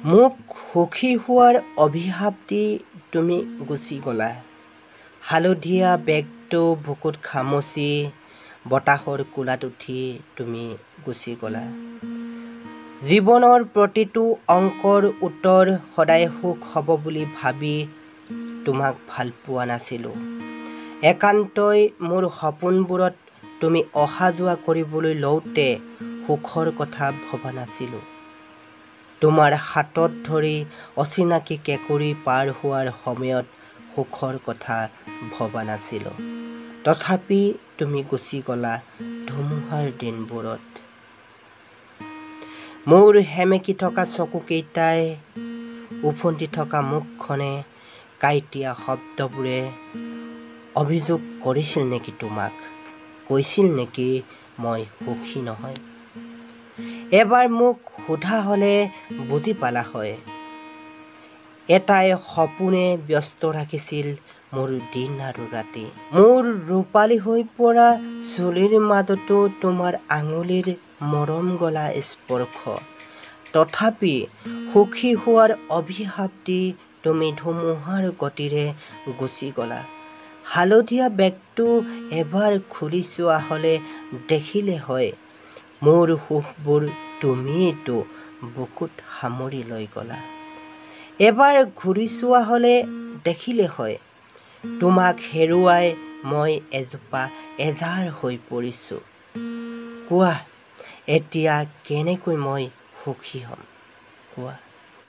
মোক সুখী হোৱাৰ অভিশাপ দি তুমি গুচি গ'লা। হালধীয়া বেগটো বুকুত খামুচি বতাহৰ কোলাত উঠি তুমি গুচি গ'লা। জীৱনৰ প্ৰতিটো অংকৰ উত্তৰ সদায় সুখ হ'ব বুলি ভাবি তোমাক ভাল পোৱা নাছিলোঁ। একান্তই মোৰ সপোনবোৰত তুমি অহা যোৱা কৰিবলৈ লওঁতে সুখৰ কথা ভবা নাছিলোঁ। তোমাৰ হাতত ধৰি অচিনাকি কেঁকুৰি পাৰ হোৱাৰ সময়ত সুখৰ কথা ভবা নাছিলোঁ। তথাপি তুমি গুচি গ'লা ধুমুহাৰ দিনবোৰত। মোৰ সেমেকি থকা চকুকেইটাই, উফন্দি থকা মুখখনে, কাঁইটীয়া শব্দবোৰে অভিযোগ কৰিছিল নেকি তোমাক? কৈছিল নেকি মই সুখী নহয়? এবাৰ মোক সোধা হ'লে বুজি পালা হয়। এটাই সপোনে ব্যস্ত ৰাখিছিল মোৰ দিন আৰু ৰাতি। মোৰ ৰূপালী হৈ পৰা চুলিৰ মাজতো তোমাৰ আঙুলিৰ মৰম গলা স্পৰ্শ। তথাপি সুখী হোৱাৰ অভিশাপ দি তুমি ধুমুহাৰ গতিৰে গুচি গ'লা। হালধীয়া বেগটো এবাৰ খুলি চোৱা হ'লে দেখিলে হয়, মোৰ সুখবোৰ তুমিয়েইতো বুকুত সামৰি লৈ গ'লা। এবাৰ ঘূৰি চোৱা হ'লে দেখিলে হয়, তোমাক হেৰুৱাই মই এজোপা এজাৰ হৈ পৰিছোঁ। কোৱা এতিয়া কেনেকৈ মই সুখী হ'ম? কোৱা।